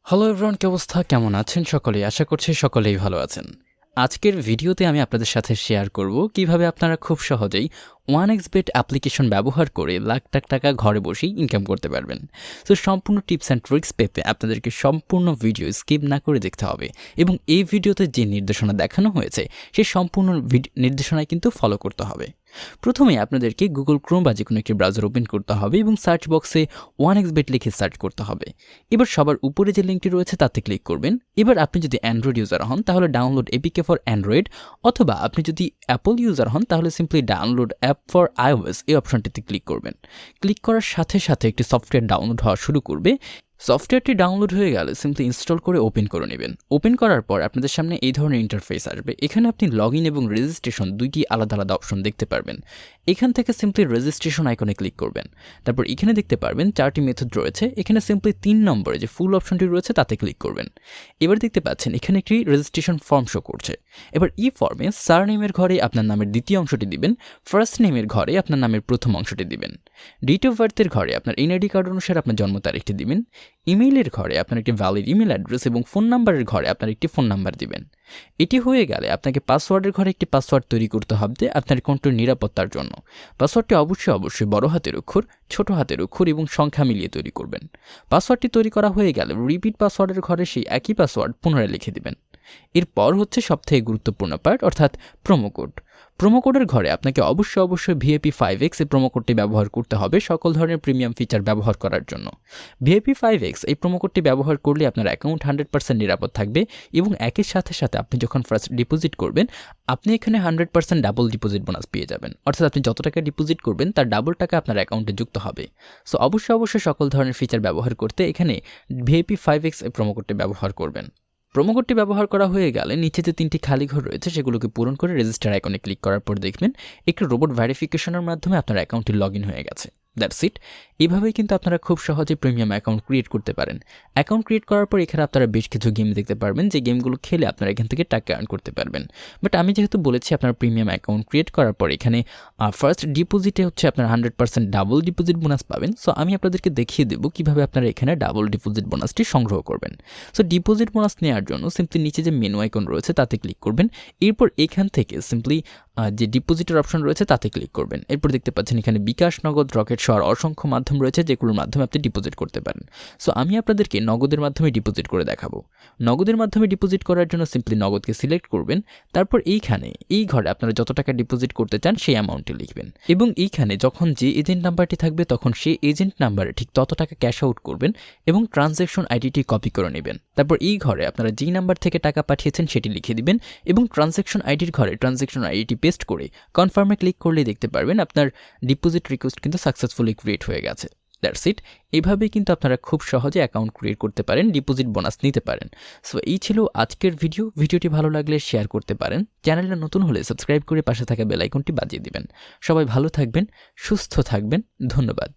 Hello everyone, কি অবস্থা, কেমন আছেন সকলেই? আশা করছি সকলেই ভালো আছেন। আজকের ভিডিওতে আমি আপনাদের সাথে শেয়ার করব কিভাবে আপনারা খুব সহজেই 1xBet অ্যাপ্লিকেশন ব্যবহার করে লাখ লাখ টাকা ঘরে বসেই ইনকাম করতে পারবেন। সো সম্পূর্ণ টিপস অ্যান্ড ট্রিক্স পেতে আপনাদেরকে সম্পূর্ণ ভিডিও স্কিপ না করে দেখতে হবে এবং এই ভিডিওতে যে নির্দেশনা দেখানো হয়েছে সেই সম্পূর্ণ নির্দেশনায় কিন্তু ফলো করতে হবে। প্রথমে আপনাদেরকে গুগল ক্রোম বা যে কোনো একটি ব্রাউজার ওপেন করতে হবে এবং সার্চ বক্সে 1xBet লিখে সার্চ করতে হবে। এবার সবার উপরে যে লিঙ্কটি রয়েছে তাতে ক্লিক করবেন। এবার আপনি যদি অ্যান্ড্রয়েড ইউজার হন তাহলে ডাউনলোড এপিকে ফর অ্যান্ড্রয়েড, অথবা আপনি যদি অ্যাপল ইউজার হন তাহলে simply download app for iOS এই অপশনটিতে ক্লিক করবেন। ক্লিক করার সাথে সাথে একটি সফটওয়্যার ডাউনলোড হওয়া শুরু করবে। সফটওয়্যারটি ডাউনলোড হয়ে গেলে সিম্পলি ইনস্টল করে ওপেন করে নেবেন। ওপেন করার পর আপনাদের সামনে এই ধরনের ইন্টারফেস আসবে। এখানে আপনি লগ ইন এবং রেজিস্ট্রেশন দুইটি আলাদা আলাদা অপশন দেখতে পারবেন। এখান থেকে সিম্পলি রেজিস্ট্রেশন আইকনে ক্লিক করবেন। তারপর এখানে দেখতে পারবেন 4টি মেথড রয়েছে। এখানে সিম্পলি 3 নম্বরে যে ফুল অপশনটি রয়েছে তাতে ক্লিক করবেন। এবার দেখতে পাচ্ছেন এখানে একটি রেজিস্ট্রেশন ফর্ম শো করছে। এবার এই ফর্মে সারনেমের ঘরে আপনার নামের দ্বিতীয় অংশটি দিবেন, ফার্স্ট নেমের ঘরে আপনার নামের প্রথম অংশটি দিবেন, ডেট অফ বার্থের ঘরে আপনার এনআইডি কার্ড অনুসারে আপনার জন্ম তারিখটি দিবেন, ইমেইলের ঘরে আপনার একটি ভ্যালিড ইমেল অ্যাড্রেস এবং ফোন নাম্বারের ঘরে আপনার একটি ফোন নাম্বার দিবেন। এটি হয়ে গেলে আপনাকে পাসওয়ার্ডের ঘরে একটি পাসওয়ার্ড তৈরি করতে হবে আপনার অ্যাকাউন্টের নিরাপত্তার জন্য। পাসওয়ার্ডটি অবশ্যই বড় হাতের অক্ষর, ছোট হাতের অক্ষর এবং সংখ্যা মিলিয়ে তৈরি করবেন। পাসওয়ার্ডটি তৈরি করা হয়ে গেলে রিপিট পাসওয়ার্ডের ঘরে সেই একই পাসওয়ার্ড পুনরায় লিখে দিবেন। এরপর হচ্ছে সবথেকে গুরুত্বপূর্ণ পার্ট, অর্থাৎ প্রোমো কোড। প্রোমো কোডের ঘরে আপনাকে অবশ্যই VIP5X এই প্রোমো কোডটি ব্যবহার করতে হবে সকল ধরনের প্রিমিয়াম ফিচার ব্যবহার করার জন্য। VIP5X এই প্রোমো কোডটি ব্যবহার করলে আপনার অ্যাকাউন্ট 100% নিরাপদ থাকবে এবং একই সাথে সাথে আপনি যখন ফার্স্ট ডিপোজিট করবেন আপনি এখানে 100% ডাবল ডিপোজিট বোনাস পেয়ে যাবেন। অর্থাৎ আপনি যত টাকা ডিপোজিট করবেন তার ডাবল টাকা আপনার অ্যাকাউন্টে যুক্ত হবে। সো অবশ্যই সকল ধরনের ফিচার ব্যবহার করতে এখানে VIP5X এই প্রোমো কোডটি ব্যবহার করবেন। প্রোমো কোডটি ব্যবহার করা হয়ে গেলে নিচে যে 3টি খালি ঘর রয়েছে সেগুলোকে পূরণ করে রেজিস্টার আইকনে ক্লিক করার পর দেখবেন একটি রোবট ভেরিফিকেশনের মাধ্যমে আপনার অ্যাকাউন্টটি লগ ইন হয়ে গেছে। That's it. এইভাবেই কিন্তু আপনারা খুব সহজে প্রিমিয়াম অ্যাকাউন্ট ক্রিয়েট করতে পারেন। অ্যাকাউন্ট ক্রিয়েট করার পর এখানে আপনারা বেশ কিছু গেম দেখতে পারবেন, যে গেমগুলো খেলে আপনারা এখান থেকে টাকা আর্ন করতে পারবেন। বাট আমি যেহেতু বলেছি আপনার প্রিমিয়াম অ্যাকাউন্ট ক্রিয়েট করার পর এখানে ফার্স্ট ডিপোজিটে হচ্ছে আপনার 100% ডাবল ডিপোজিট বোনাস পাবেন। সো আমি আপনাদেরকে দেখিয়ে দেবো কীভাবে আপনারা এখানে ডাবল ডিপোজিট বোনাসটি সংগ্রহ করবেন। সো ডিপোজিট বোনাস নেওয়ার জন্য সিম্পলি নিচে যে মেনু আইকন রয়েছে তাতে ক্লিক করবেন। এরপর এখান থেকে সিম্পলি যে ডিপোজিটের অপশন রয়েছে তাতে ক্লিক করবেন। এরপর দেখতে পাচ্ছেন এখানে বিকাশ, নগদ, রকেট সহ অসংখ্য মাধ্যম রয়েছে যেগুলোর মাধ্যমে আপনি ডিপোজিট করতে পারেন। সো আমি আপনাদেরকে নগদের মাধ্যমে ডিপোজিট করে দেখাবো। নগদের মাধ্যমে ডিপোজিট করার জন্য সিম্পলি নগদকে সিলেক্ট করবেন। তারপর এইখানে এই ঘরে আপনারা যত টাকা ডিপোজিট করতে চান সেই অ্যামাউন্টটি লিখবেন এবং এইখানে যখন যে এজেন্ট নাম্বারটি থাকবে তখন সেই এজেন্ট নাম্বারে ঠিক তত টাকা ক্যাশ আউট করবেন এবং ট্রানজ্যাকশন আইডিটি কপি করে নেবেন। তারপর এই ঘরে আপনারা যেই নাম্বার থেকে টাকা পাঠিয়েছেন সেটি লিখে দিবেন এবং ট্রানজ্যাকশন আইডির ঘরে ট্রানজ্যাকশন আইডিটি পেস্ট করে কনফার্মে ক্লিক করলে দেখতে পারবেন আপনার ডিপোজিট রিকোয়েস্ট কিন্তু সাকসেসফুলি ক্রিয়েট হয়ে গেছে। That's it. এইভাবেই কিন্তু আপনারা খুব সহজে অ্যাকাউন্ট ক্রিয়েট করতে পারেন, ডিপোজিট বোনাস নিতে পারেন। সো এই ছিল আজকের ভিডিওটি ভালো লাগলে শেয়ার করতে পারেন। চ্যানেলটা নতুন হলে সাবস্ক্রাইব করে পাশে থাকা বেল আইকনটি বাজিয়ে দিবেন। সবাই ভালো থাকবেন, সুস্থ থাকবেন। ধন্যবাদ।